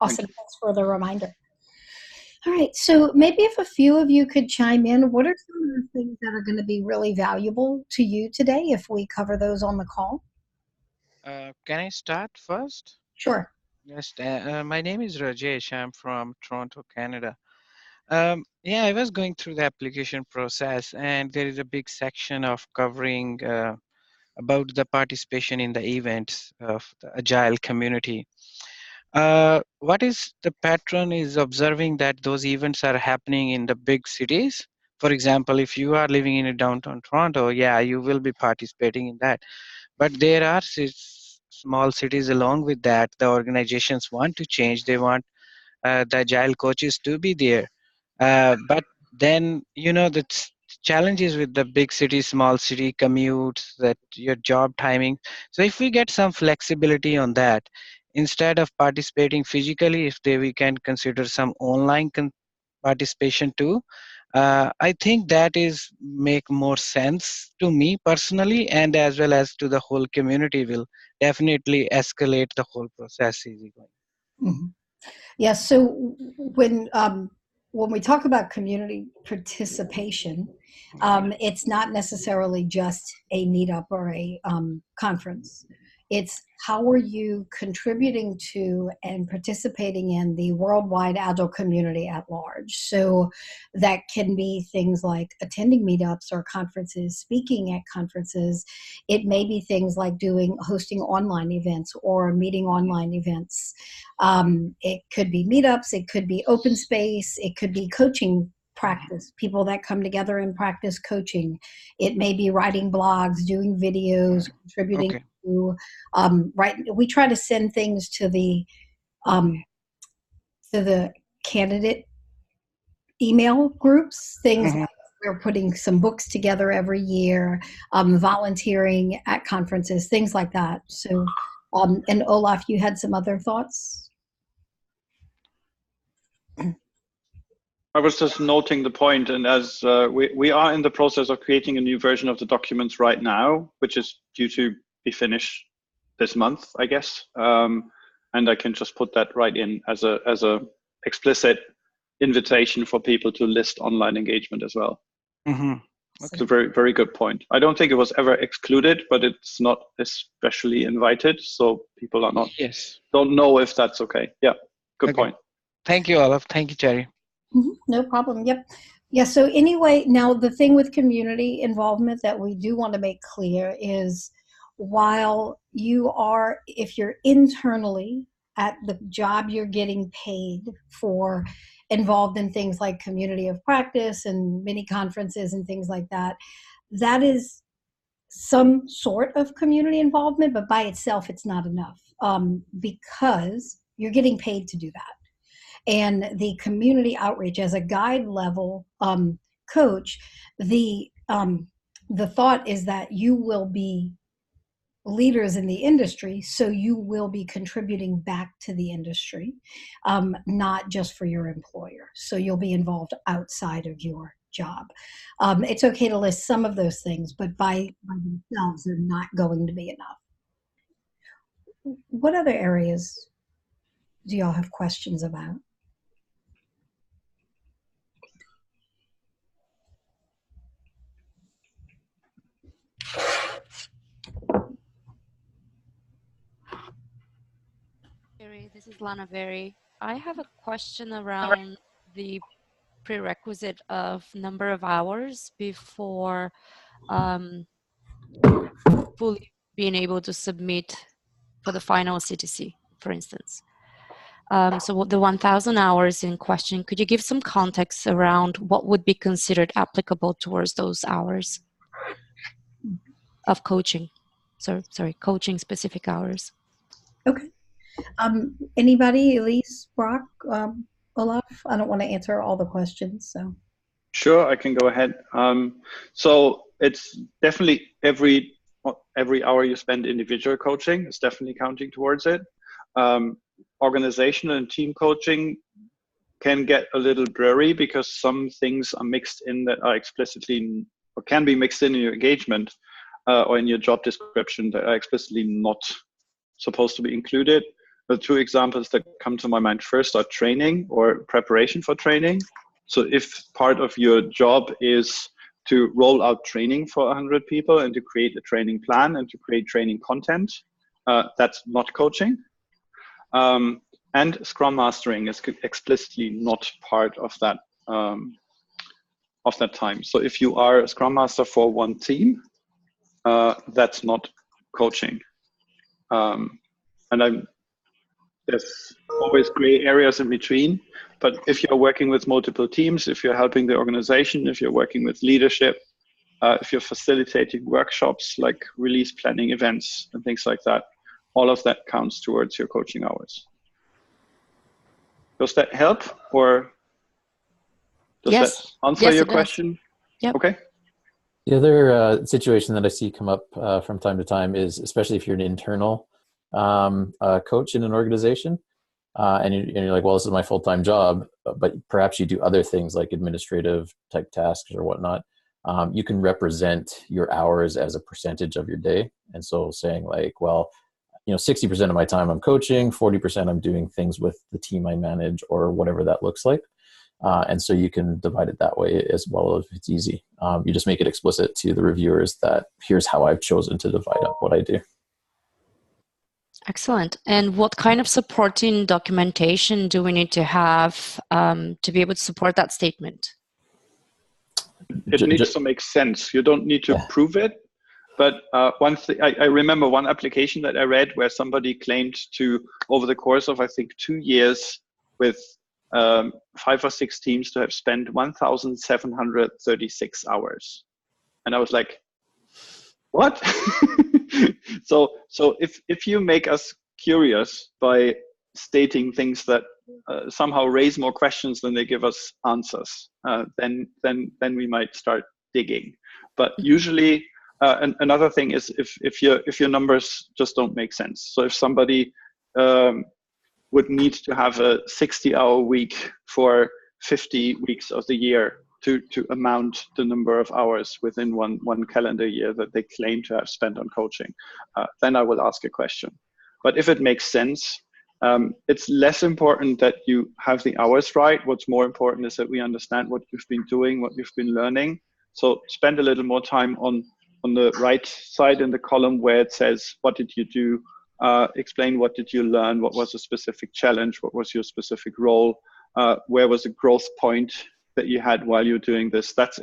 Awesome. Thanks for the reminder. All right. So maybe if a few of you could chime in, what are some of the things that are going to be really valuable to you today if we cover those on the call? Can I start first? Sure. Yes, my name is Rajesh. I'm from Toronto, Canada. Yeah, I was going through the application process, and there is a big section of covering about the participation in the events of the Agile community. What is the pattern is observing that those events are happening in the big cities. For example, if you are living in a downtown Toronto, yeah, you will be participating in that. But there are small cities along with that. The organizations want to change. They want the agile coaches to be there. But then, the challenges with the big city, small city commutes, that your job timing. So if we get some flexibility on that, instead of participating physically, if we can consider some online participation too. I think that is make more sense to me personally, and as well as to the whole community will definitely escalate the whole process easy going. Mm-hmm. Yeah. So when we talk about community participation, it's not necessarily just a meetup or a conference. It's how are you contributing to and participating in the worldwide Agile community at large. So that can be things like attending meetups or conferences, speaking at conferences. It may be things like hosting online events or meeting online events. It could be meetups, it could be open space, it could be coaching practice, people that come together and practice coaching. It may be writing blogs, doing videos, contributing Okay. to, we try to send things to the candidate email groups, things like we're putting some books together every year, volunteering at conferences, things like that. So, and Olaf, you had some other thoughts? I was just noting the point, and as we are in the process of creating a new version of the documents right now, which is due to be finished this month, I guess. And I can just put that right in as a explicit invitation for people to list online engagement as well. That's a very, very good point. I don't think it was ever excluded, but it's not especially invited, so people are not don't know if that's okay. Yeah, good point. Thank you, Olaf. Thank you, Jerry. No problem. Yep. Yeah. So anyway, now the thing with community involvement that we do want to make clear is while if you're internally at the job you're getting paid for, involved in things like community of practice and mini conferences and things like that, that is some sort of community involvement, but by itself, it's not enough because you're getting paid to do that. And the community outreach as a guide level coach, the thought is that you will be leaders in the industry, so you will be contributing back to the industry, not just for your employer. So you'll be involved outside of your job. It's okay to list some of those things, but by themselves, they're not going to be enough. What other areas do y'all have questions about? This is Lana Berry. I have a question around the prerequisite of number of hours before fully being able to submit for the final CTC, for instance. So the 1,000 hours in question, could you give some context around what would be considered applicable towards those hours of coaching? Sorry, coaching specific hours. Okay. Anybody, Elise, Brock, Olaf? I don't want to answer all the questions, so. Sure, I can go ahead. So it's definitely every hour you spend individual coaching is definitely counting towards it. Organizational and team coaching can get a little blurry because some things are mixed in that are explicitly, or can be mixed in your engagement or in your job description that are explicitly not supposed to be included. the two examples that come to my mind first are training or preparation for training. So if part of your job is to roll out training for 100 people and to create a training plan and to create training content, that's not coaching. And Scrum Mastering is explicitly not part of that time. So if you are a Scrum Master for one team, that's not coaching. And there's always gray areas in between. But if you're working with multiple teams, if you're helping the organization, if you're working with leadership, if you're facilitating workshops like release planning events and things like that, all of that counts towards your coaching hours. Does that help, or does Yes. that answer Yes, your it does. question? Yep. Okay. The other situation that I see come up from time to time is, especially if you're an internal coach in an organization, and you're like, well, this is my full-time job, but perhaps you do other things like administrative type tasks or whatnot. You can represent your hours as a percentage of your day. And so saying like, well, 60% of my time I'm coaching, 40% I'm doing things with the team I manage, or whatever that looks like. And so you can divide it that way as well if it's easy. You just make it explicit to the reviewers that here's how I've chosen to divide up what I do. Excellent. And what kind of supporting documentation do we need to have to be able to support that statement? It needs to make sense. You don't need to prove it. But one thing, I remember one application that I read where somebody claimed to, over the course of, I think, 2 years with 5 or 6 teams, to have spent 1,736 hours. And I was like, what? So if you make us curious by stating things that somehow raise more questions than they give us answers, then we might start digging. But usually, another thing is if your numbers just don't make sense. So if somebody would need to have a 60-hour week for 50 weeks of the year to amount the number of hours within one calendar year that they claim to have spent on coaching, then I will ask a question. But if it makes sense, it's less important that you have the hours right. What's more important is that we understand what you've been doing, what you've been learning. So spend a little more time on the right side in the column where it says, what did you do? Explain what did you learn? What was a specific challenge? What was your specific role? Where was the growth point that you had while you're doing this? That's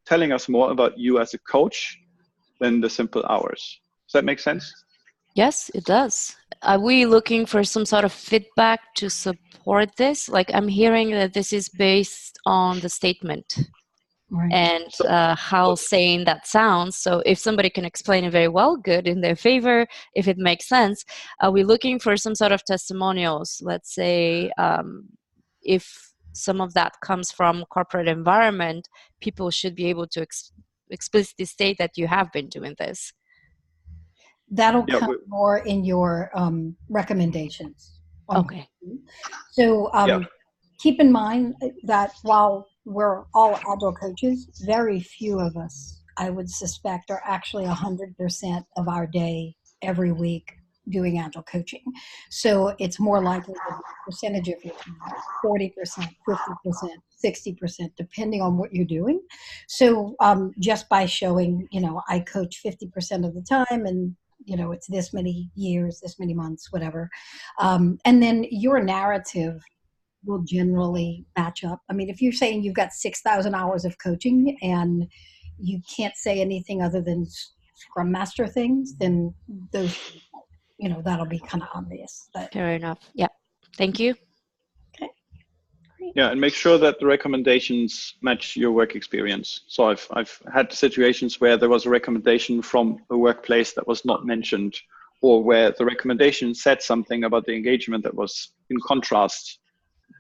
telling us more about you as a coach than the simple hours. Does that make sense? Yes, it does. Are we looking for some sort of feedback to support this? Like, I'm hearing that this is based on the statement. Right. And how sane that sounds. So if somebody can explain it very well, good, in their favor, if it makes sense. Are we looking for some sort of testimonials? Let's say if some of that comes from corporate environment, people should be able to explicitly state that you have been doing this. That'll come more in your recommendations. Okay. So keep in mind that while we're all Agile coaches, very few of us, I would suspect, are actually 100% of our day every week doing Agile coaching. So it's more likely that the percentage of your time, 40%, 50%, 60%, depending on what you're doing. So just by showing, I coach 50% of the time, and it's this many years, this many months, whatever. And then your narrative will generally match up. I mean, if you're saying you've got 6,000 hours of coaching and you can't say anything other than Scrum Master things, then those, that'll be kind of obvious. But fair enough. Yeah. Thank you. Okay. Great. Yeah, and make sure that the recommendations match your work experience. So I've had situations where there was a recommendation from a workplace that was not mentioned, or where the recommendation said something about the engagement that was in contrast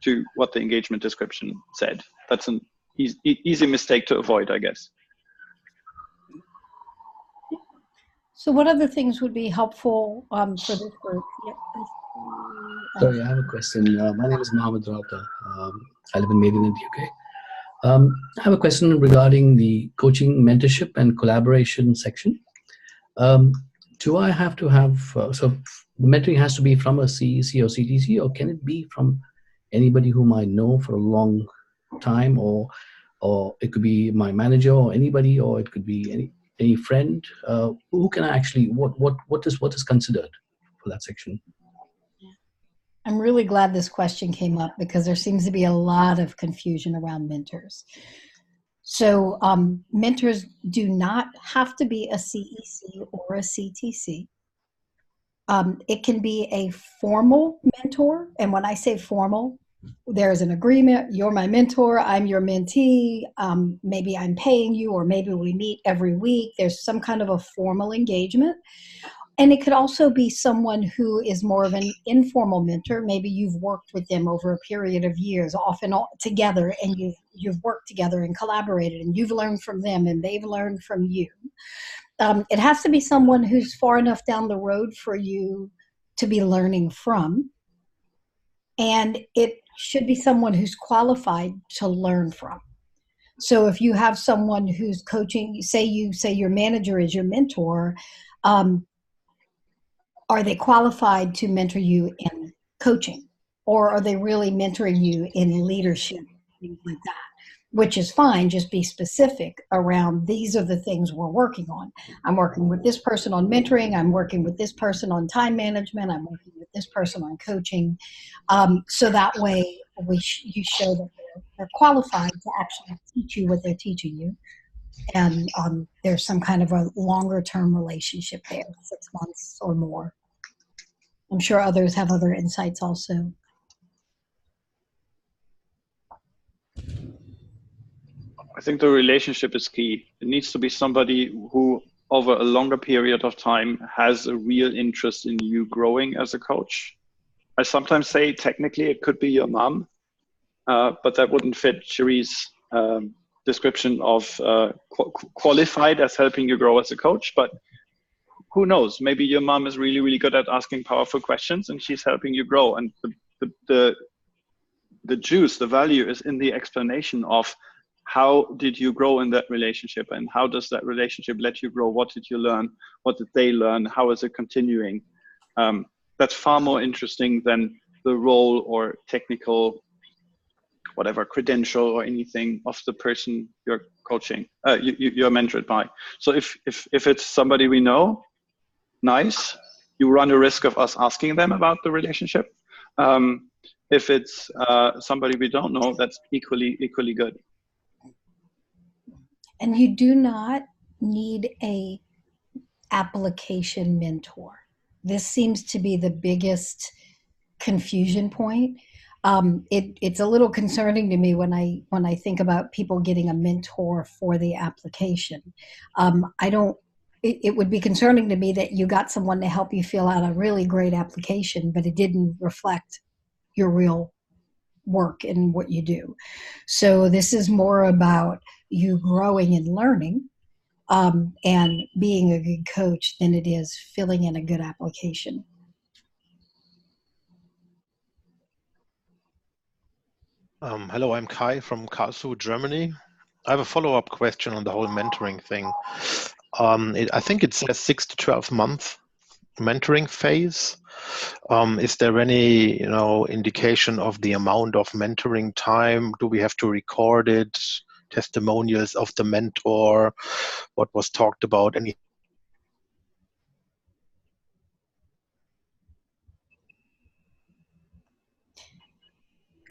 to what the engagement description said. That's an easy mistake to avoid, I guess. So what other things would be helpful for this group? Yep. Sorry, I have a question. My name is Mohammed Rauta. I live in Maiden in the UK. I have a question regarding the coaching, mentorship, and collaboration section. do I have to have, so the mentoring has to be from a CEC or CTC, or can it be from anybody whom I know for a long time, or it could be my manager or anybody, or it could be any friend? Who can I actually, what is considered for that section? I'm really glad this question came up because there seems to be a lot of confusion around mentors. So mentors do not have to be a CEC or a CTC. It can be a formal mentor. And when I say formal, there's an agreement. You're my mentor. I'm your mentee. Maybe I'm paying you, or maybe we meet every week. There's some kind of a formal engagement. And it could also be someone who is more of an informal mentor. Maybe you've worked with them over a period of years, often all together, and you've worked together and collaborated, and you've learned from them and they've learned from you. It has to be someone who's far enough down the road for you to be learning from. And it should be someone who's qualified to learn from. So if you have someone who's coaching, say your manager is your mentor, are they qualified to mentor you in coaching, or are they really mentoring you in leadership, things like that? Which is fine, just be specific around, these are the things we're working on. I'm working with this person on mentoring, I'm working with this person on time management, I'm working with this person on coaching. So that way you show that they're qualified to actually teach you what they're teaching you. And there's some kind of a longer term relationship there, 6 months or more. I'm sure others have other insights also. I think the relationship is key. It needs to be somebody who, over a longer period of time, has a real interest in you growing as a coach. I sometimes say technically it could be your mom, but that wouldn't fit Cherie's description of qualified as helping you grow as a coach. But who knows? Maybe your mom is really, really good at asking powerful questions, and she's helping you grow. And the juice, the value, is in the explanation of how did you grow in that relationship, and how does that relationship let you grow? What did you learn? What did they learn? How is it continuing? That's far more interesting than the role or technical, whatever, credential or anything of the person you're coaching, you're mentored by. So if it's somebody we know, nice, you run a risk of us asking them about the relationship. If it's somebody we don't know, that's equally good. And you do not need a application mentor. This seems to be the biggest confusion point. It's a little concerning to me when I think about people getting a mentor for the application. It would be concerning to me that you got someone to help you fill out a really great application, but it didn't reflect your real work and what you do. So this is more about you growing and learning and being a good coach than it is filling in a good application. Hello, I'm Kai from Karlsruhe, Germany. I have a follow-up question on the whole mentoring thing. I think it says 6 to 12 month mentoring phase. Is there any, indication of the amount of mentoring time? Do we have to record it? Testimonials of the mentor? What was talked about? Any?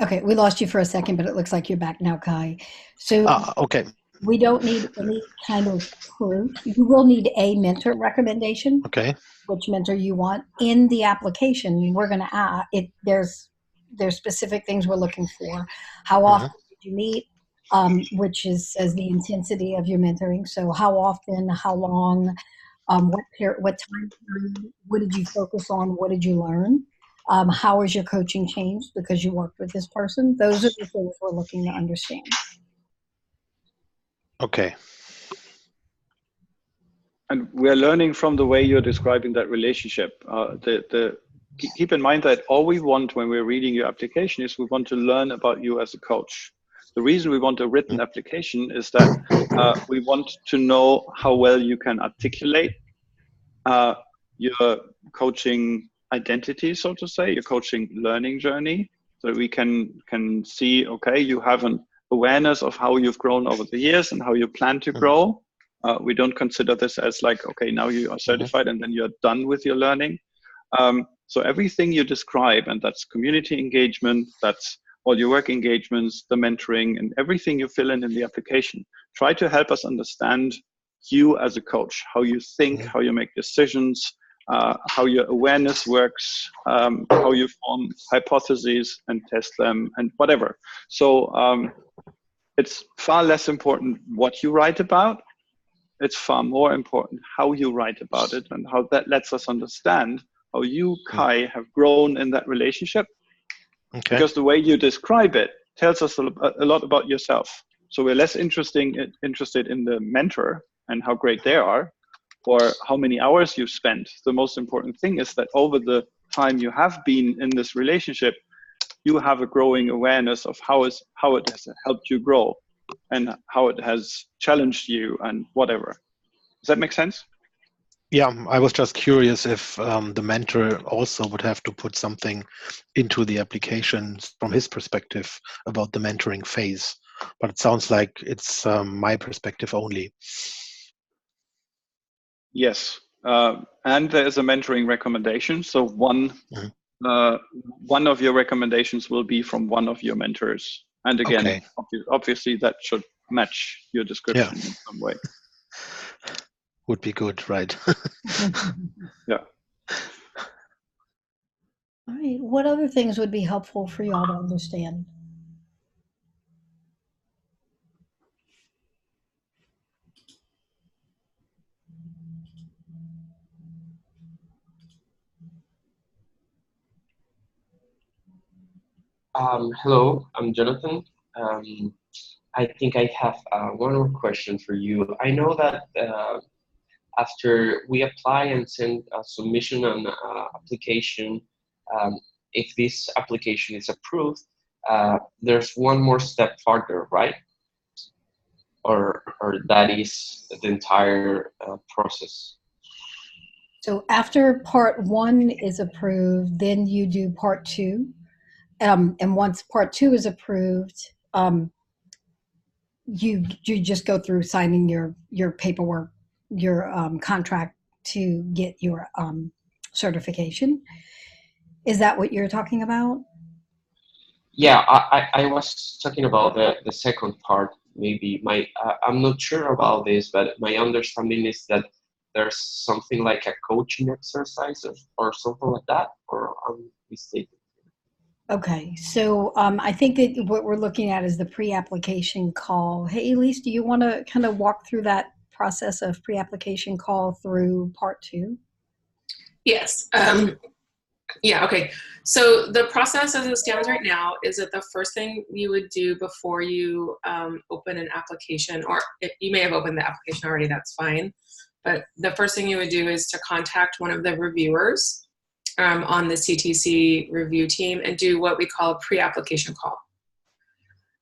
Okay, we lost you for a second, but it looks like you're back now, Kai. So Okay. We don't need any kind of proof. You will need a mentor recommendation. Okay. Which mentor you want in the application. We're going to add it. There's specific things we're looking for. How often did you meet? Which says the intensity of your mentoring. So how often? How long? What time period? What did you focus on? What did you learn? How has your coaching changed because you worked with this person? Those are the things we're looking to understand. Okay. And we're learning from the way you're describing that relationship. Keep in mind that all we want when we're reading your application is we want to learn about you as a coach. The reason we want a written application is that we want to know how well you can articulate your coaching identity, so to say, your coaching learning journey, so we can see, okay, you have an awareness of how you've grown over the years and how you plan to grow. We don't consider this as like, okay, now you are certified and then you're done with your learning. So everything you describe, and that's community engagement, that's all your work engagements, the mentoring, and everything you fill in the application, try to help us understand you as a coach, how you think, how you make decisions, how your awareness works, how you form hypotheses and test them, and whatever. So it's far less important what you write about. It's far more important how you write about it, and how that lets us understand how you, Kai, have grown in that relationship. Okay. Because the way you describe it tells us a lot about yourself. So we're less interested in the mentor and how great they are, or how many hours you've spent. The most important thing is that over the time you have been in this relationship, you have a growing awareness of how it has helped you grow and how it has challenged you and whatever. Does that make sense? Yeah, I was just curious if the mentor also would have to put something into the application from his perspective about the mentoring phase, but it sounds like it's my perspective only. Yes, and there is a mentoring recommendation. So one of your recommendations will be from one of your mentors. And again, obviously that should match your description in some way. Would be good, right? Yeah. All right. What other things would be helpful for y'all to understand? Hello, I'm Jonathan. I think I have one more question for you. I know that after we apply and send a submission on application, if this application is approved, there's one more step further, right? Or that is the entire process? So after part 1 is approved, then you do part 2. And once part 2 is approved, you just go through signing your paperwork, your contract to get your certification. Is that what you're talking about? Yeah, I was talking about the second part. Maybe I'm not sure about this, but my understanding is that there's something like a coaching exercise or something like that, or I'm mistaken. Okay, so I think that what we're looking at is the pre-application call. Hey, Elise, do you want to kind of walk through that process of pre-application call through part 2? Yes. Yeah, okay. So the process as it stands right now is that the first thing you would do before you open an application, or if you may have opened the application already, that's fine. But the first thing you would do is to contact one of the reviewers on the CTC review team and do what we call a pre-application call.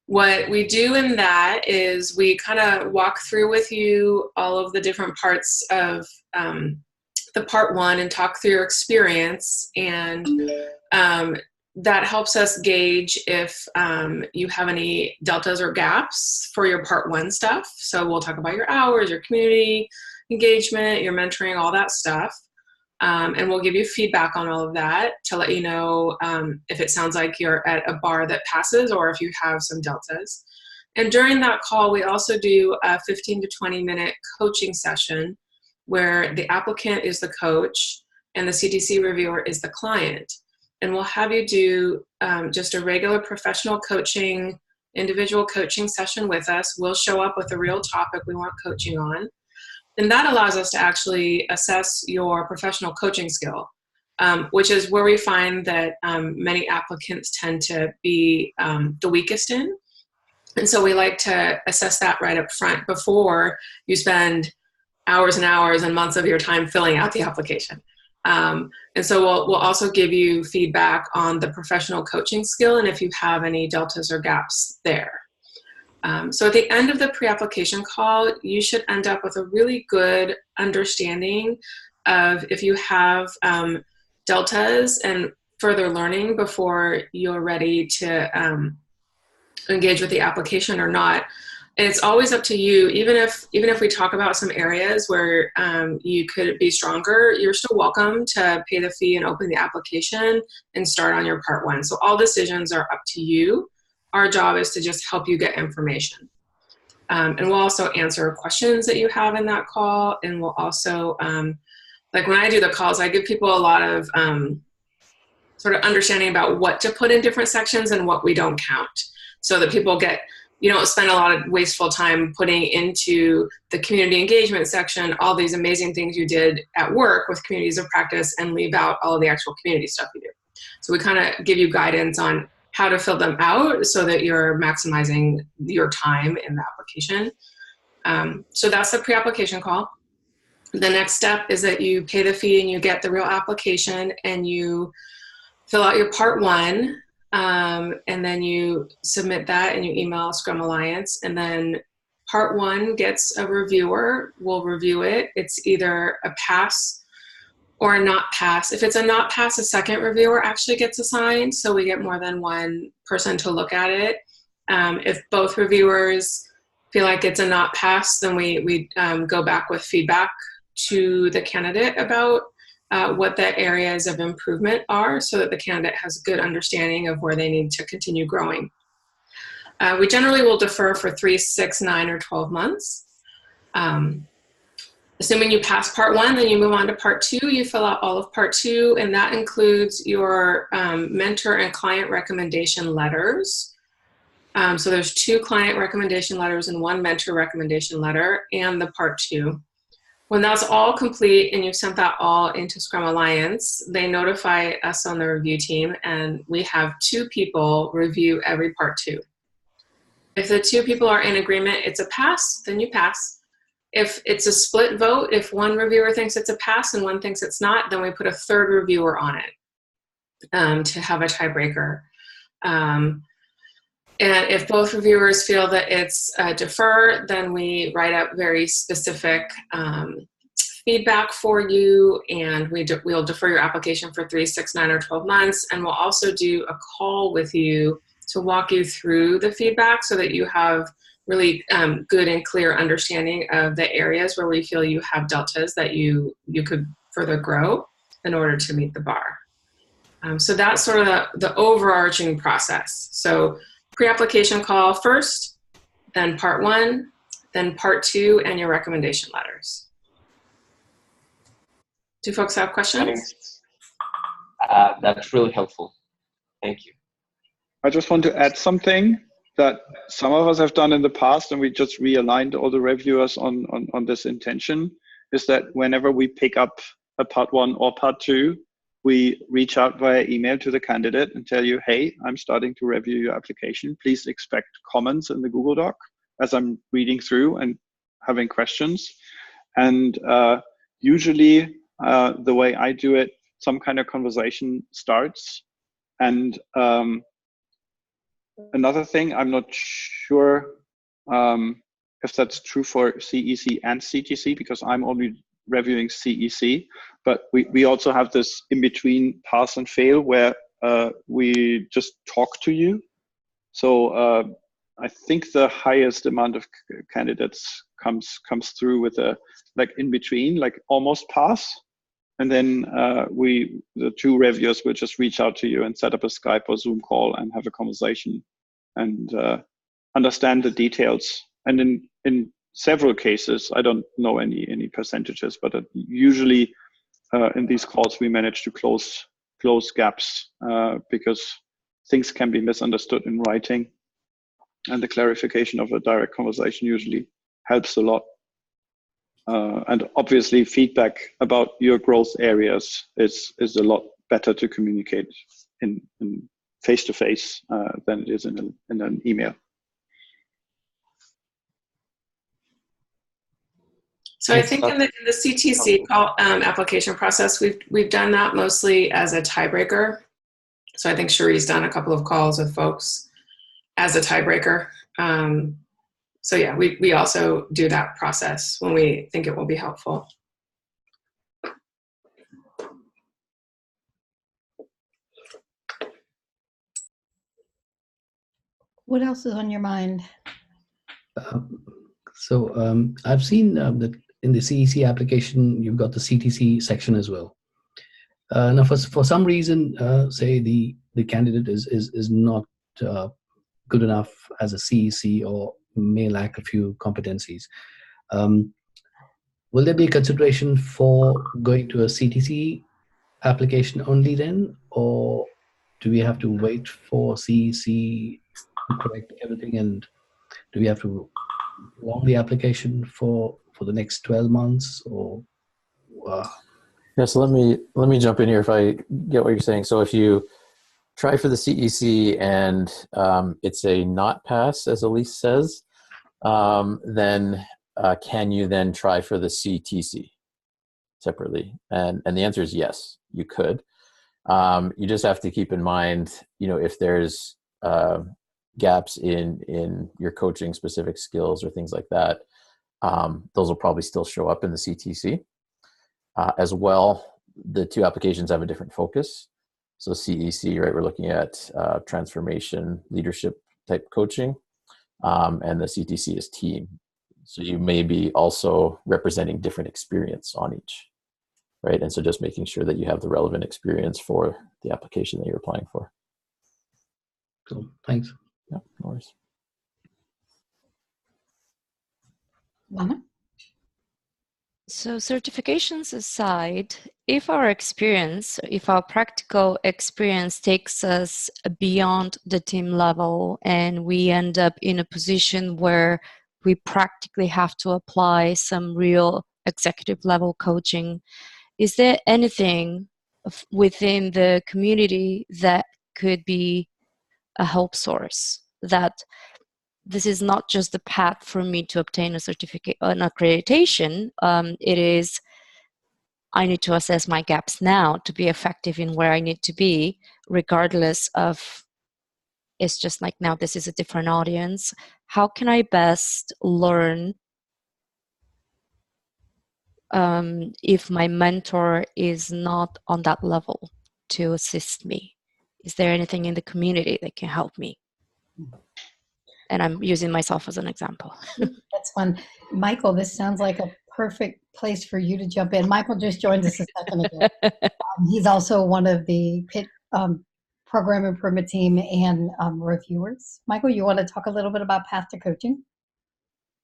What we do in that is we kind of walk through with you all of the different parts of the part 1 and talk through your experience, and that helps us gauge if you have any deltas or gaps for your part 1 stuff. So we'll talk about your hours, your community engagement, your mentoring, all that stuff. And we'll give you feedback on all of that to let you know if it sounds like you're at a bar that passes or if you have some deltas. And during that call, we also do a 15 to 20 minute coaching session where the applicant is the coach and the CTC reviewer is the client. And we'll have you do just a regular professional coaching, individual coaching session with us. We'll show up with a real topic we want coaching on. And that allows us to actually assess your professional coaching skill, which is where we find that many applicants tend to be the weakest in. And so we like to assess that right up front before you spend hours and hours and months of your time filling out the application. And so we'll also give you feedback on the professional coaching skill and if you have any deltas or gaps there. So at the end of the pre-application call, you should end up with a really good understanding of if you have deltas and further learning before you're ready to engage with the application or not. And it's always up to you. Even if we talk about some areas where you could be stronger, you're still welcome to pay the fee and open the application and start on your part 1. So all decisions are up to you. Our job is to just help you get information. And we'll also answer questions that you have in that call. And we'll also, like when I do the calls, I give people a lot of sort of understanding about what to put in different sections and what we don't count, so that people you don't spend a lot of wasteful time putting into the community engagement section all these amazing things you did at work with communities of practice and leave out all of the actual community stuff you do. So we kind of give you guidance on how to fill them out so that you're maximizing your time in the application. So that's the pre-application call. The next step is that you pay the fee and you get the real application and you fill out your part 1. And then you submit that and you email Scrum Alliance, and then part 1 gets a reviewer. We'll review it. It's either a pass or a not pass. If it's a not pass, a second reviewer actually gets assigned, so we get more than one person to look at it. If both reviewers feel like it's a not pass, then we go back with feedback to the candidate about what the areas of improvement are, so that the candidate has a good understanding of where they need to continue growing. We generally will defer for 3, 6, 9, or 12 months. Assuming you pass part 1, then you move on to part 2. You fill out all of part 2, and that includes your mentor and client recommendation letters. So there's 2 client recommendation letters and 1 mentor recommendation letter, and the part 2. When that's all complete and you've sent that all into Scrum Alliance, they notify us on the review team, and we have 2 people review every part 2. If the 2 people are in agreement, it's a pass, then you pass. If it's a split vote, if one reviewer thinks it's a pass and one thinks it's not, then we put a 3rd reviewer on it to have a tiebreaker. And if both reviewers feel that it's defer, then we write up very specific feedback for you, and we'll defer your application for 3, 6, 9, or 12 months. And we'll also do a call with you to walk you through the feedback so that you have really good and clear understanding of the areas where we feel you have deltas that you could further grow in order to meet the bar. So that's sort of the overarching process. So pre-application call first, then part 1, then part 2, and your recommendation letters. Do folks have questions? That's really helpful. Thank you. I just want to add something that some of us have done in the past, and we just realigned all the reviewers on this intention, is that whenever we pick up a part 1 or part 2, we reach out via email to the candidate and tell you, hey, I'm starting to review your application. Please expect comments in the Google Doc as I'm reading through and having questions. And usually the way I do it, some kind of conversation starts. And another thing, I'm not sure if that's true for CEC and CTC, because I'm only reviewing CEC, but we also have this in-between pass and fail where we just talk to you. So I think the highest amount of candidates comes through with a like in-between, like almost pass. And then the 2 reviewers will just reach out to you and set up a Skype or Zoom call and have a conversation and understand the details. And in several cases, I don't know any percentages, but usually in these calls we manage to close gaps because things can be misunderstood in writing, and the clarification of a direct conversation usually helps a lot. And obviously feedback about your growth areas is a lot better to communicate in face-to-face than it is in an email. So I think in the CTC call, application process, we've done that mostly as a tiebreaker. So I think Cherie's done a couple of calls with folks as a tiebreaker. So yeah, we also do that process when we think it will be helpful. What else is on your mind? I've seen that in the CEC application, you've got the CTC section as well. Now, for some reason, say the candidate is not good enough as a CEC or may lack a few competencies. Will there be a consideration for going to a CTC application only then, or do we have to wait for CEC to correct everything, and do we have to prolong the application for the next 12 months, or? Yeah, so let me jump in here if I get what you're saying. So if you try for the CEC and it's a not pass, as Elise says, then can you then try for the CTC separately? And the answer is yes, you could. You just have to keep in mind, if there's gaps in your coaching specific skills or things like that, those will probably still show up in the CTC. As well, the two applications have a different focus. So CEC, right, we're looking at transformation, leadership type coaching, and the CTC is team. So you may be also representing different experience on each, right? And so just making sure that you have the relevant experience for the application that you're applying for. Cool, thanks. Yeah, no worries. Lana? So certifications aside, if our practical experience takes us beyond the team level and we end up in a position where we practically have to apply some real executive level coaching, is there anything within the community that could be a help source, that this is not just the path for me to obtain a certificate, an accreditation? It is, I need to assess my gaps now to be effective in where I need to be, regardless of, it's just like, now this is a different audience. How can I best learn if my mentor is not on that level to assist me? Is there anything in the community that can help me? And I'm using myself as an example. That's fun. Michael, this sounds like a perfect place for you to jump in. Michael just joined us a second ago. He's also one of the PIT program improvement team and reviewers. Michael, you want to talk a little bit about Path to Coaching?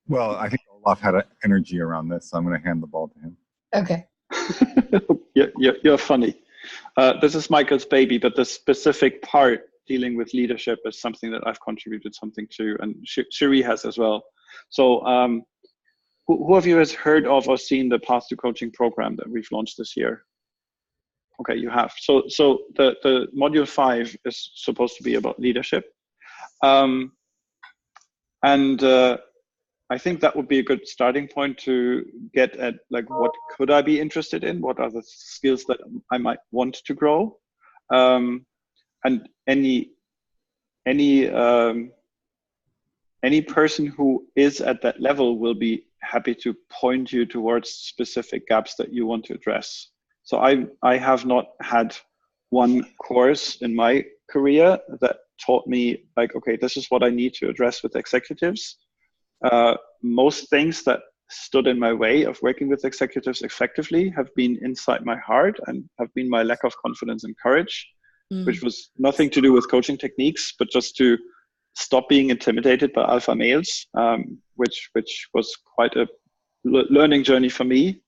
Well, I think Olaf had an energy around this, so I'm going to hand the ball to him. Okay. You're funny. This is Michael's baby, but the specific part dealing with leadership is something that I've contributed something to, and Cherie has as well. So who of you has heard of or seen the Path to Coaching program that we've launched this year? Okay, you have. So the module 5 is supposed to be about leadership. I think that would be a good starting point to get at, like, what could I be interested in? What are the skills that I might want to grow? And any person who is at that level will be happy to point you towards specific gaps that you want to address. So I have not had one course in my career that taught me, like, okay, this is what I need to address with executives. Most things that stood in my way of working with executives effectively have been inside my heart and have been my lack of confidence and courage, which was nothing to do with coaching techniques, but just to stop being intimidated by alpha males, which was quite a learning journey for me.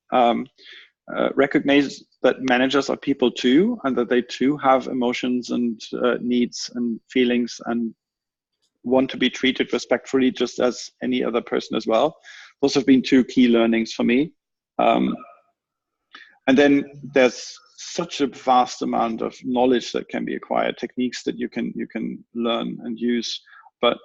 Recognize that managers are people too, and that they too have emotions and needs and feelings and want to be treated respectfully just as any other person as well. Those have been two key learnings for me. And then there's such a vast amount of knowledge that can be acquired, techniques that you can learn and use. But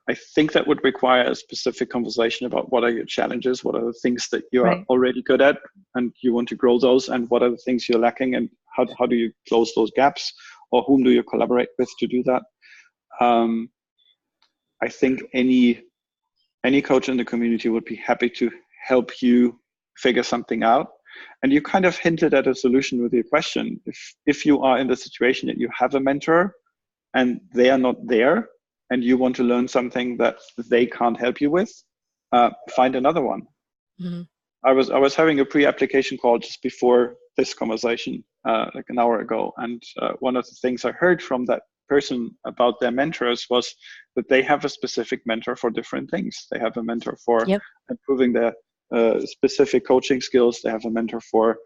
I think that would require a specific conversation about what are your challenges, what are the things that you are already good at and you want to grow those, and what are the things you're lacking, and how do you close those gaps, or whom do you collaborate with to do that? I think any coach in the community would be happy to help you figure something out. And you kind of hinted at a solution with your question. If you are in the situation that you have a mentor and they are not there, and you want to learn something that they can't help you with, find another one. Mm-hmm. I was having a pre-application call just before this conversation, like an hour ago, and one of the things I heard from that person about their mentors was that they have a specific mentor for different things. They have a mentor for improving their specific coaching skills. They have a mentor for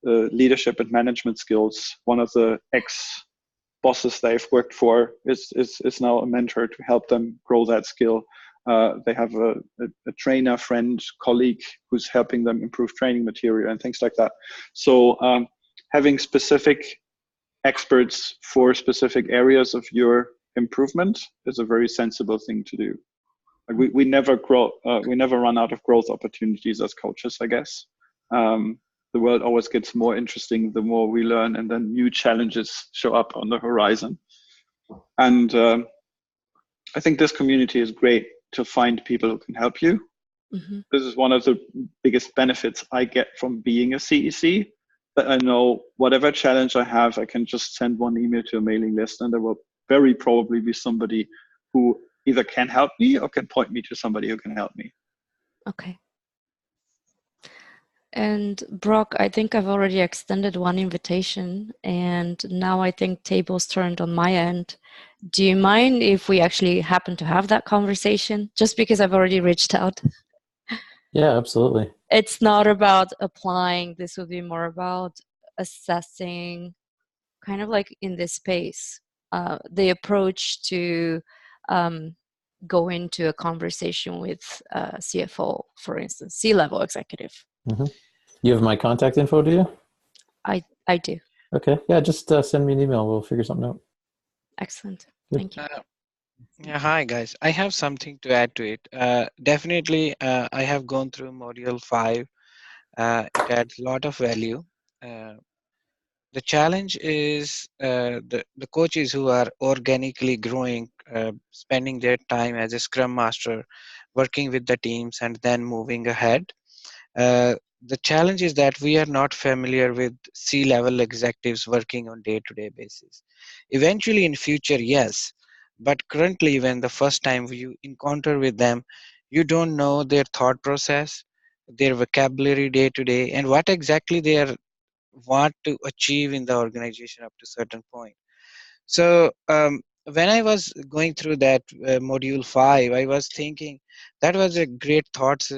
leadership and management skills. One of the ex-bosses they've worked for is now a mentor to help them grow that skill. They have a trainer, friend, colleague who's helping them improve training material and things like that. So having specific experts for specific areas of your improvement is a very sensible thing to do. Like we never grow, we never run out of growth opportunities as coaches, I guess. The world always gets more interesting the more we learn, and then new challenges show up on the horizon. And I think this community is great to find people who can help you. Mm-hmm. This is one of the biggest benefits I get from being a CEC, that I know whatever challenge I have, I can just send one email to a mailing list, and there will very probably be somebody who either can help me or can point me to somebody who can help me. Okay. And Brock, I think I've already extended one invitation, and now I think tables turned on my end. Do you mind if we actually happen to have that conversation? Just because I've already reached out. Yeah, absolutely. It's not about applying. This would be more about assessing, kind of like in this space, the approach to go into a conversation with CFO, for instance, C-level executive. Mm-hmm. You have my contact info, do you? I do. Okay. Yeah, just send me an email. We'll figure something out. Excellent. Good. Thank you. Yeah, hi guys. I have something to add to it. Definitely, I have gone through module 5. It adds a lot of value. The challenge is the coaches who are organically growing, spending their time as a scrum master, working with the teams and then moving ahead. The challenge is that we are not familiar with C-level executives working on day-to-day basis. Eventually in future, yes, but currently when the first time you encounter with them, you don't know their thought process, their vocabulary day-to-day, and what exactly they are want to achieve in the organization up to a certain point. So when I was going through that module 5, I was thinking that was a great thoughts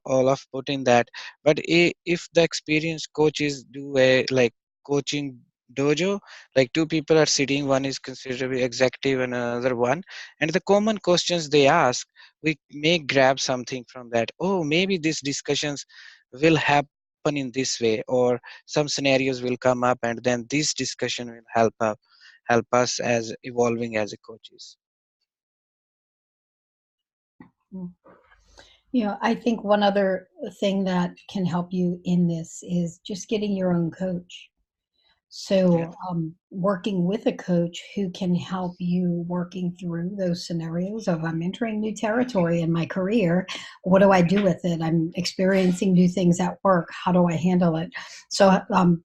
Olaf put in that. But if the experienced coaches do a like coaching dojo, like two people are sitting, one is considered to be executive and another one, and the common questions they ask, we may grab something from that. Oh, maybe these discussions will happen in this way, or some scenarios will come up, and then this discussion will help us as evolving as a coaches. I think one other thing that can help you in this is just getting your own coach. So working with a coach who can help you working through those scenarios of I'm entering new territory in my career. What do I do with it? I'm experiencing new things at work. How do I handle it? So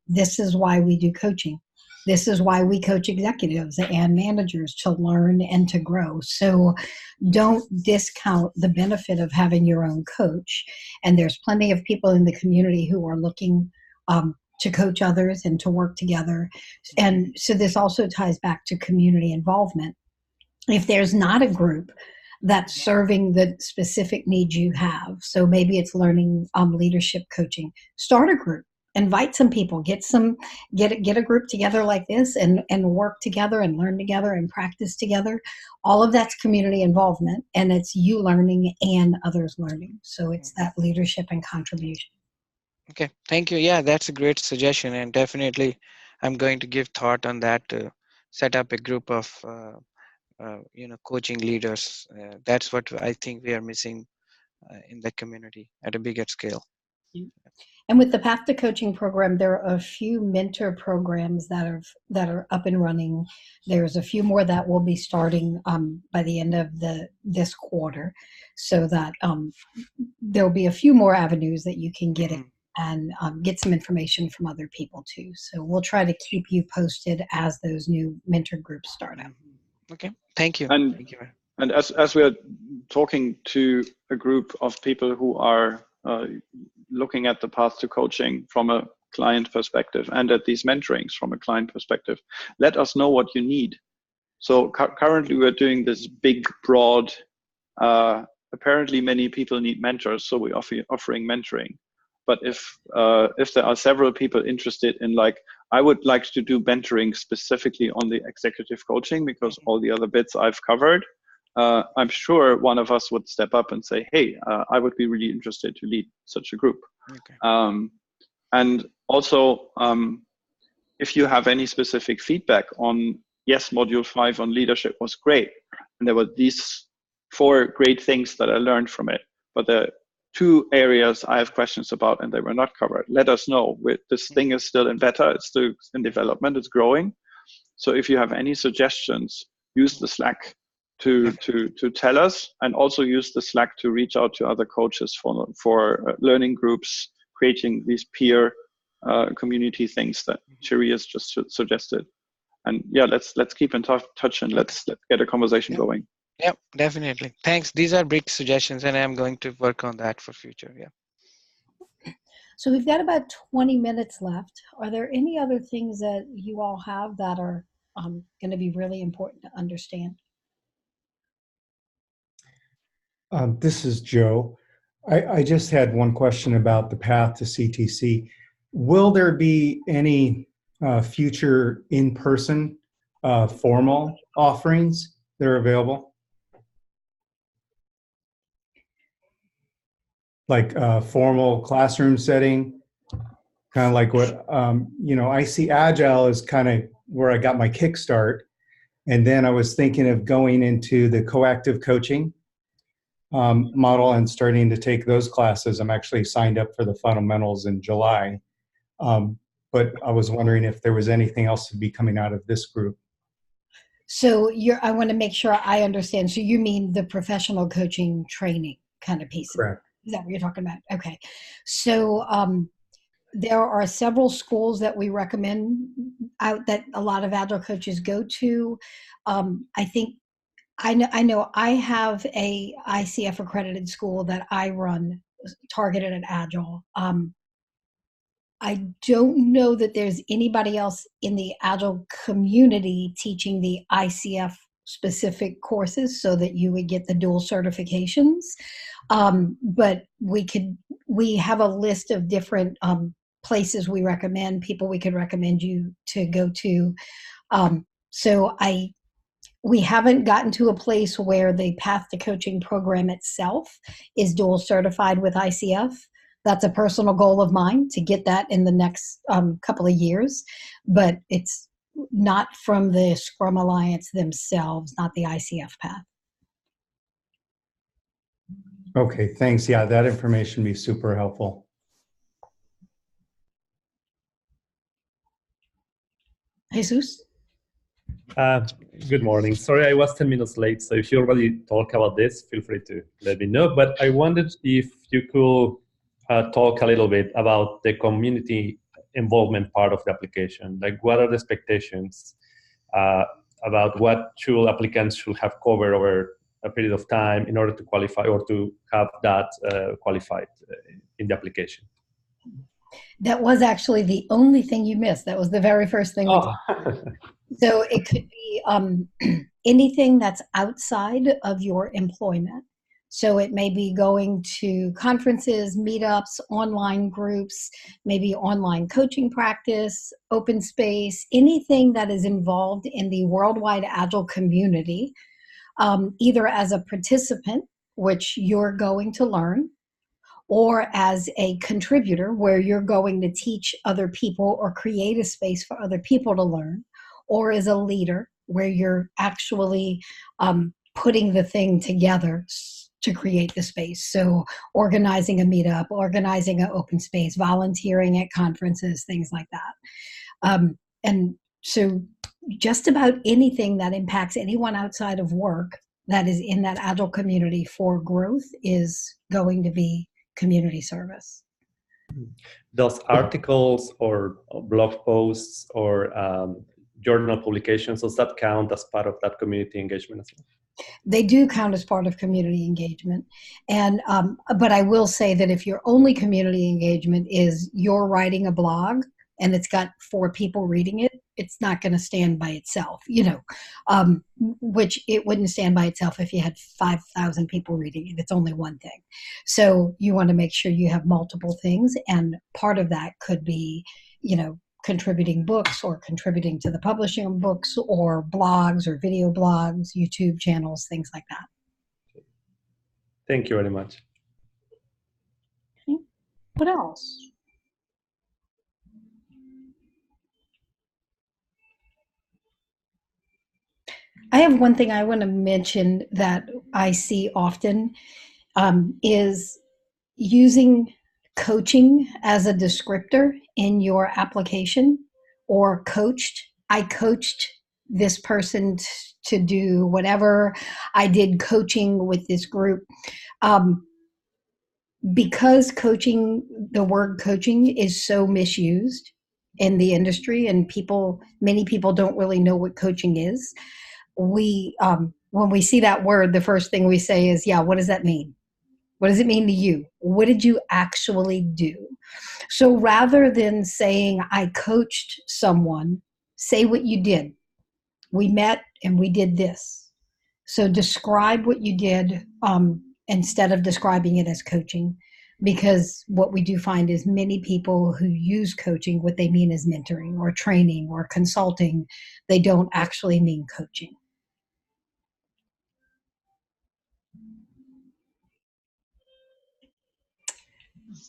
this is why we do coaching. This is why we coach executives and managers to learn and to grow. So don't discount the benefit of having your own coach. And there's plenty of people in the community who are looking to coach others and to work together. And so this also ties back to community involvement. If there's not a group that's serving the specific needs you have, so maybe it's learning leadership coaching, start a group, invite some people, get a group together like this and work together and learn together and practice together. All of that's community involvement, and it's you learning and others learning. So it's that leadership and contribution. Okay, thank you. Yeah, that's a great suggestion, and definitely I'm going to give thought on that to set up a group of coaching leaders. That's what I think we are missing in the community at a bigger scale. And with the Path to Coaching program, there are a few mentor programs that are up and running. There's a few more that will be starting by the end of this quarter, so that there'll be a few more avenues that you can get in and get some information from other people too. So we'll try to keep you posted as those new mentor groups start up. Okay, thank you. And Thank you. and as we're talking to a group of people who are looking at the path to coaching from a client perspective and at these mentorings from a client perspective, let us know what you need. So currently we're doing this big, broad, apparently many people need mentors, so we're offering mentoring. But if there are several people interested in, like, I would like to do mentoring specifically on the executive coaching because all the other bits I've covered, I'm sure one of us would step up and say, hey, I would be really interested to lead such a group. Okay. And also, if you have any specific feedback on, yes, module 5 on leadership was great, and there were these 4 great things that I learned from it, but there are 2 areas I have questions about and they were not covered, let us know. This thing is still in beta, it's still in development, it's growing. So if you have any suggestions, use the Slack to tell us, and also use the Slack to reach out to other coaches for learning groups, creating these peer community things that Chiri has just suggested. And yeah, let's keep in touch and let's get a conversation going. Yep, definitely. Thanks. These are big suggestions, and I'm going to work on that for future. Yeah. So we've got about 20 minutes left. Are there any other things that you all have that are going to be really important to understand? This is Joe. I just had one question about the path to CTC. Will there be any future in-person formal offerings that are available? Like a formal classroom setting, kind of like what, I see Agile is kind of where I got my kickstart. And then I was thinking of going into the coactive coaching model and starting to take those classes. I'm actually signed up for the fundamentals in July. But I was wondering if there was anything else to be coming out of this group. So I want to make sure I understand. So you mean the professional coaching training kind of piece? Correct. Is that what you're talking about? Okay. So there are several schools that we recommend that a lot of Agile coaches go to. I know I have a ICF accredited school that I run targeted at Agile. I don't know that there's anybody else in the Agile community teaching the ICF specific courses so that you would get the dual certifications. But we have a list of different places we recommend, people we could recommend you to go to. We haven't gotten to a place where the Path to Coaching program itself is dual certified with ICF. That's a personal goal of mine to get that in the next couple of years, but it's not from the Scrum Alliance themselves, not the ICF path. Okay, thanks. Yeah, that information would be super helpful. Jesus? Good morning. Sorry, I was 10 minutes late, so if you already talk about this, feel free to let me know. But I wondered if you could talk a little bit about the community involvement part of the application. Like, what are the expectations about what applicants should have covered over a period of time in order to qualify or to have that qualified in the application? That was actually the only thing you missed. That was the very first thing we did. So it could be anything that's outside of your employment. So it may be going to conferences, meetups, online groups, maybe online coaching practice, open space, anything that is involved in the worldwide Agile community, either as a participant, which you're going to learn, or as a contributor where you're going to teach other people or create a space for other people to learn, or as a leader where you're actually putting the thing together to create the space. So organizing a meetup, organizing an open space, volunteering at conferences, things like that. And so just about anything that impacts anyone outside of work that is in that Agile community for growth is going to be community service. Those articles or blog posts or journal publications. Does that count as part of that community engagement as well? They do count as part of community engagement. And, but I will say that if your only community engagement is you're writing a blog and it's got 4 people reading it, it's not going to stand by itself, you know, which it wouldn't stand by itself if you had 5,000 people reading it. It's only one thing. So you want to make sure you have multiple things. And part of that could be, you know, contributing books or contributing to the publishing of books or blogs or video blogs, YouTube channels, things like that. Thank you very much. Okay. What else? I have one thing I want to mention that I see often is using coaching as a descriptor in your application, or coached. I coached this person to do whatever. I did coaching with this group. Because coaching, the word coaching is so misused in the industry, and many people don't really know what coaching is. When we see that word, the first thing we say is, yeah, what does that mean? What does it mean to you? What did you actually do? So rather than saying, I coached someone, say what you did. We met and we did this. So describe what you did instead of describing it as coaching, because what we do find is many people who use coaching, what they mean is mentoring or training or consulting. They don't actually mean coaching.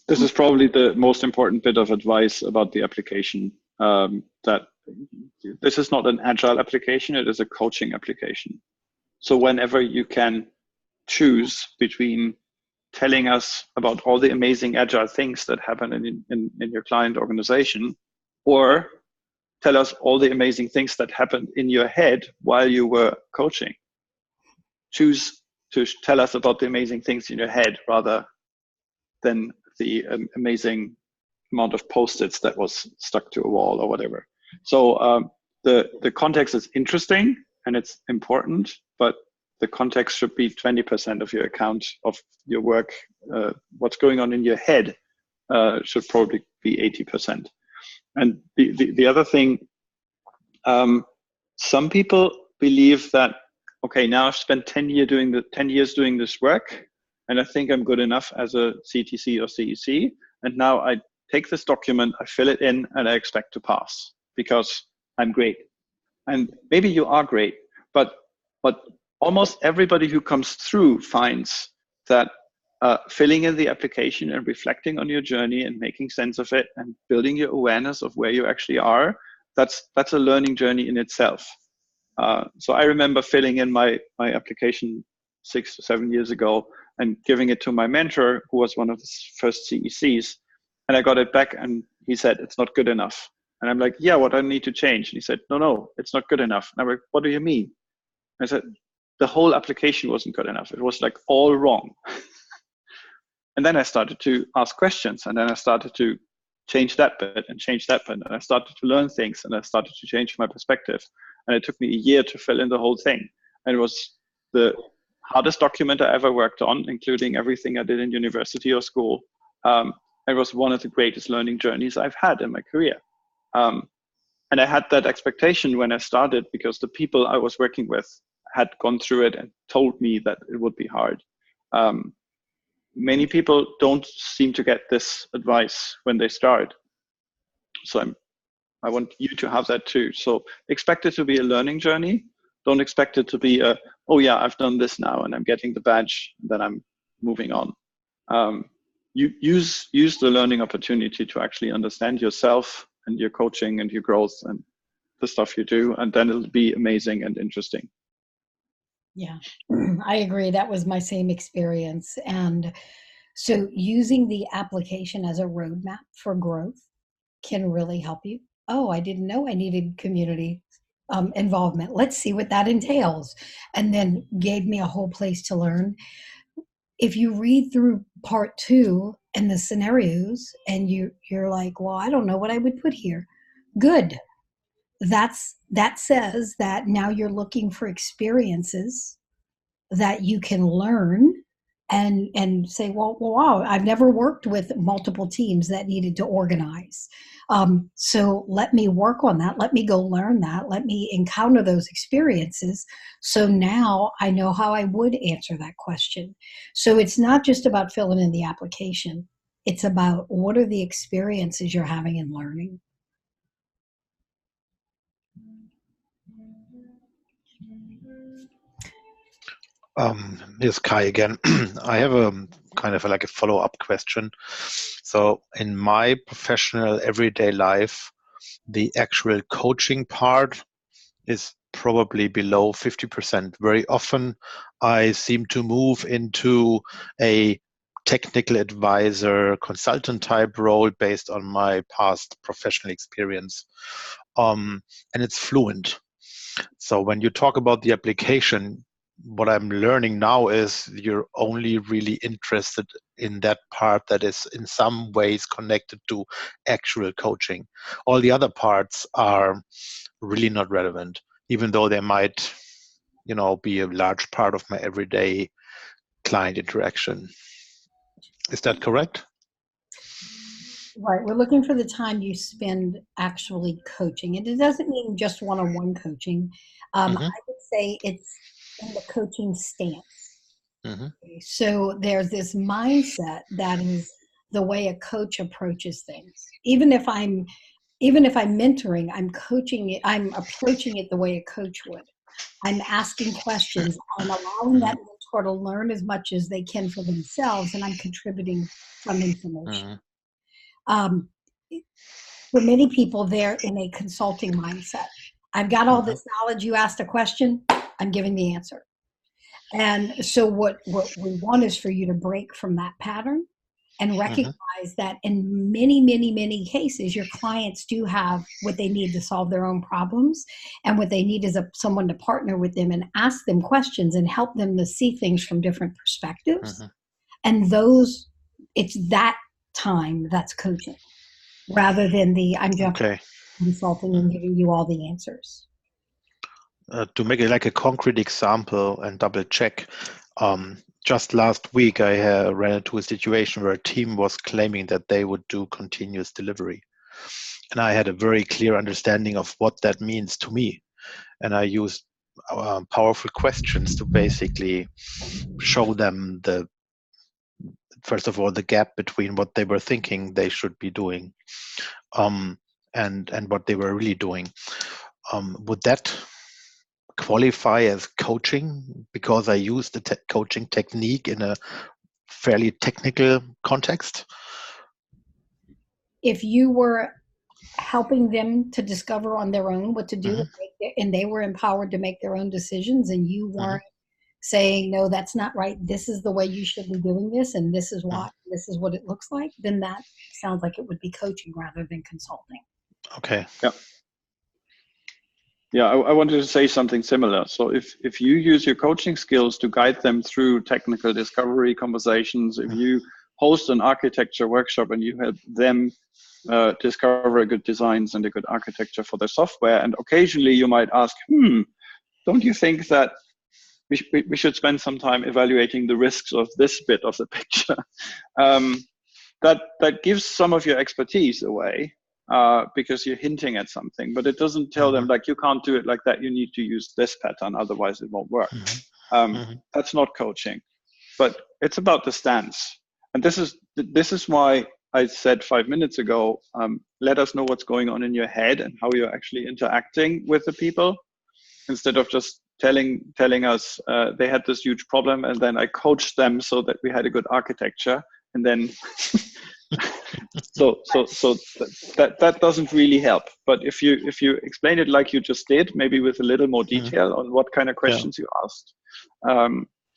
This is probably the most important bit of advice about the application, that this is not an agile application, it is a coaching application. So whenever you can choose between telling us about all the amazing agile things that happen in your client organization, or tell us all the amazing things that happened in your head while you were coaching, choose to tell us about the amazing things in your head rather than the amazing amount of post-its that was stuck to a wall or whatever. So the context is interesting and it's important, but the context should be 20% of your account of your work. What's going on in your head should probably be 80%. And the other thing, some people believe that, okay, now I've spent 10 years doing this work, and I think I'm good enough as a CTC or CEC, and now I take this document, I fill it in, and I expect to pass because I'm great. And maybe you are great, but almost everybody who comes through finds that filling in the application and reflecting on your journey and making sense of it and building your awareness of where you actually are, that's a learning journey in itself. So I remember filling in my application 6 or 7 years ago and giving it to my mentor, who was one of the first CECs, and I got it back and he said, it's not good enough. And I'm like, yeah, what do I need to change? And he said, no, it's not good enough. And I'm like, what do you mean? I said, the whole application wasn't good enough. It was like all wrong. And then I started to ask questions, and then I started to change that bit and change that bit. And I started to learn things, and I started to change my perspective. And it took me a year to fill in the whole thing. And it was the hardest document I ever worked on, including everything I did in university or school. It was one of the greatest learning journeys I've had in my career. And I had that expectation when I started because the people I was working with had gone through it and told me that it would be hard. Many people don't seem to get this advice when they start. So I want you to have that too. So expect it to be a learning journey. Don't expect it to be oh yeah, I've done this now and I'm getting the badge, then I'm moving on. You use the learning opportunity to actually understand yourself and your coaching and your growth and the stuff you do, and then it'll be amazing and interesting. Yeah, I agree. That was my same experience. And so using the application as a roadmap for growth can really help you. Oh, I didn't know I needed community involvement. Let's see what that entails. And then gave me a whole place to learn. If you read through part 2 and the scenarios and you're like, well, I don't know what I would put here. Good. that says that now you're looking for experiences that you can learn and say, well, wow, I've never worked with multiple teams that needed to organize. So let me work on that. Let me go learn that. Let me encounter those experiences. So now I know how I would answer that question. So it's not just about filling in the application. It's about what are the experiences you're having in learning. Here's Kai again. I have a kind of like a follow-up question. So in my professional everyday life, the actual coaching part is probably below 50%. Very often I seem to move into a technical advisor, consultant type role based on my past professional experience. And it's fluent. So when you talk about the application, what I'm learning now is you're only really interested in that part that is in some ways connected to actual coaching. All the other parts are really not relevant, even though they might, be a large part of my everyday client interaction. Is that correct? Right. We're looking for the time you spend actually coaching. And it doesn't mean just one-on-one coaching. I would say it's in the coaching stance. Okay, so there's this mindset that is the way a coach approaches things. Even if I'm mentoring, I'm coaching it, I'm approaching it the way a coach would. I'm asking questions. I'm allowing that mentor to learn as much as they can for themselves, and I'm contributing some information. For many people, they're in a consulting mindset. I've got all this knowledge. You asked a question, I'm giving the answer. And so what we want is for you to break from that pattern and recognize that in many, many, many cases, your clients do have what they need to solve their own problems. And what they need is someone to partner with them and ask them questions and help them to see things from different perspectives. And it's that time that's coaching, rather than I'm just consulting and giving you all the answers. To make it like a concrete example and double check, just last week I ran into a situation where a team was claiming that they would do continuous delivery. And I had a very clear understanding of what that means to me. And I used powerful questions to basically show them first of all, the gap between what they were thinking they should be doing and what they were really doing. Would that qualify as coaching because I used the coaching technique in a fairly technical context? If you were helping them to discover on their own what to do, and they were empowered to make their own decisions, and you weren't saying, no, that's not right, this is the way you should be doing this, and this is why, this is what it looks like, then that sounds like it would be coaching rather than consulting. Okay. Yeah, I wanted to say something similar. So if you use your coaching skills to guide them through technical discovery conversations, if you host an architecture workshop and you help them discover good designs and a good architecture for their software, and occasionally you might ask, don't you think that we should spend some time evaluating the risks of this bit of the picture? That gives some of your expertise away. Because you're hinting at something, but it doesn't tell them like, you can't do it like that, you need to use this pattern, otherwise it won't work. That's not coaching, but it's about the stance. And this is why I said 5 minutes ago, let us know what's going on in your head and how you're actually interacting with the people, instead of just telling us they had this huge problem and then I coached them so that we had a good architecture, and then so that doesn't really help. But if you explain it like you just did, maybe with a little more detail on what kind of questions you asked,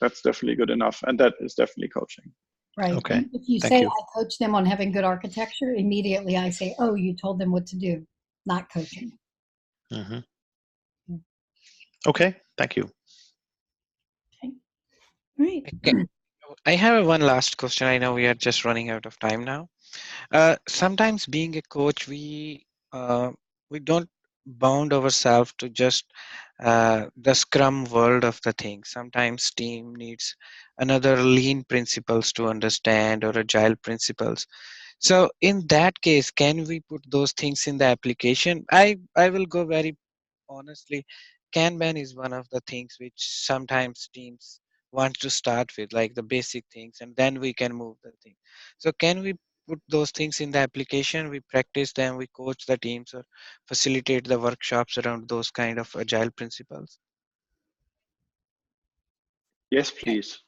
that's definitely good enough, and that is definitely coaching. Right. Okay. If you say I coach them on having good architecture, immediately I say, oh, you told them what to do, not coaching. Okay, thank you. Okay. Right. Okay. I have one last question. I know we are just running out of time now. Sometimes being a coach, we don't bound ourselves to just the Scrum world of the thing. Sometimes team needs another lean principles to understand or agile principles. So in that case, can we put those things in the application? I will go very honestly. Kanban is one of the things which sometimes teams want to start with, like the basic things, and then we can move the thing. So can we put those things in the application? We practice them, we coach the teams, or facilitate the workshops around those kind of agile principles. Yes, please.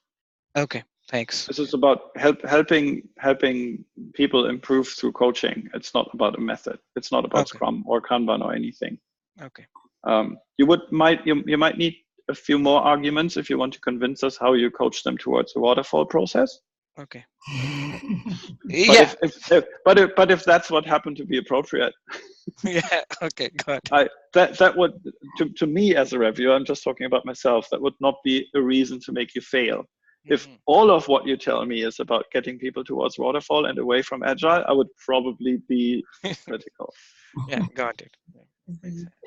Okay, thanks. This is about helping people improve through coaching. It's not about a method. It's not about Scrum or Kanban or anything. Okay. You might need a few more arguments if you want to convince us how you coach them towards the waterfall process. Okay. Yeah. But if that's what happened to be appropriate. Yeah. Okay. Got it. That would to me as a reviewer, I'm just talking about myself. That would not be a reason to make you fail. If all of what you tell me is about getting people towards waterfall and away from agile, I would probably be critical. Yeah. Got it.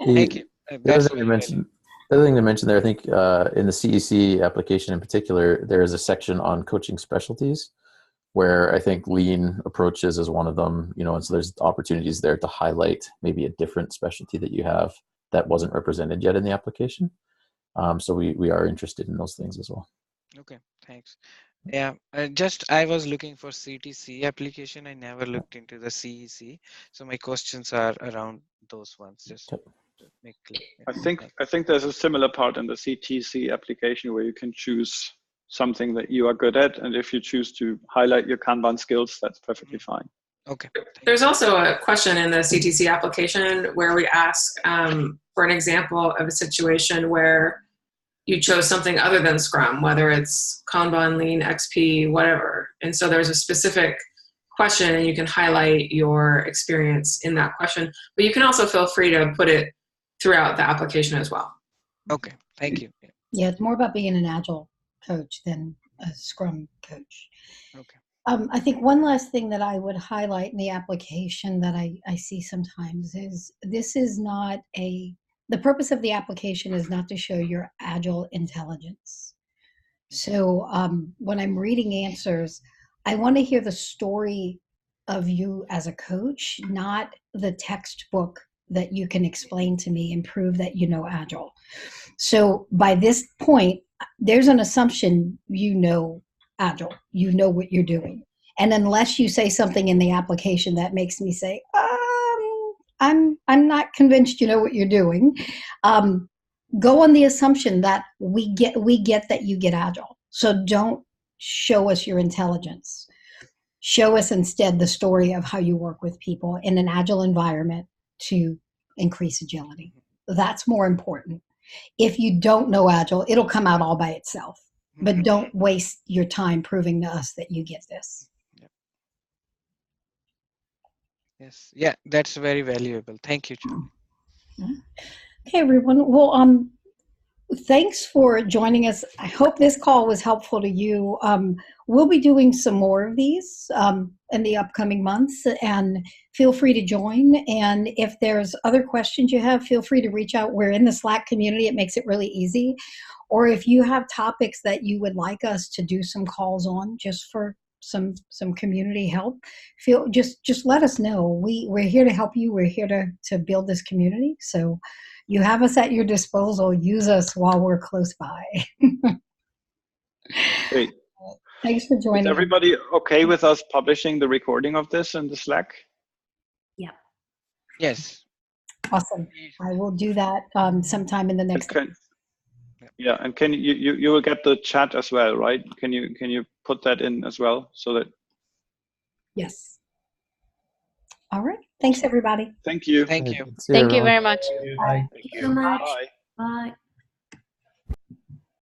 Thank you. The other thing to mention there, I think in the CEC application in particular, there is a section on coaching specialties where I think lean approaches is one of them, and so there's opportunities there to highlight maybe a different specialty that you have that wasn't represented yet in the application. So we are interested in those things as well. Okay, thanks. Yeah, I was looking for CTC application. I never looked into the CEC. So my questions are around those ones, just to make clear. Yeah, I think there's a similar part in the CTC application where you can choose something that you are good at, and if you choose to highlight your Kanban skills, that's perfectly fine. Okay. There's also a question in the CTC application where we ask for an example of a situation where you chose something other than Scrum, whether it's Kanban, Lean, XP, whatever. And so there's a specific question and you can highlight your experience in that question, but you can also feel free to put it throughout the application as well. Okay, thank you. Yeah, it's more about being an agile coach than a Scrum coach. Okay. I think one last thing that I would highlight in the application that I see sometimes is this is not the purpose of the application is not to show your agile intelligence. So when I'm reading answers, I want to hear the story of you as a coach, not the textbook that you can explain to me and prove that you know agile. So by this point, there's an assumption you know agile, you know what you're doing. And unless you say something in the application that makes me say, I'm not convinced you know what you're doing, go on the assumption that we get that you get agile. So don't show us your intelligence. Show us instead the story of how you work with people in an agile environment to increase agility. That's more important. If you don't know agile, it'll come out all by itself. But don't waste your time proving to us that you get this. Yes. Yeah, that's very valuable. Thank you, Charlie. Okay, everyone. Well, thanks for joining us. I hope this call was helpful to you. We'll be doing some more of these in the upcoming months, and feel free to join. And if there's other questions you have, feel free to reach out. We're in the Slack community. It makes it really easy. Or if you have topics that you would like us to do some calls on just for some community help, just let us know. We're here to help you. We're here to build this community. So you have us at your disposal. Use us while we're close by. Great. Thanks for joining. Is everybody okay with us publishing the recording of this in the Slack? Yeah. Yes. Awesome. I will do that sometime in the next. Yeah, and can you will get the chat as well, right? Can you put that in as well so that? Yes. All right. Thanks, everybody. Thank you. Thank you. Thank you very much. Bye. Thank you. Bye. Bye.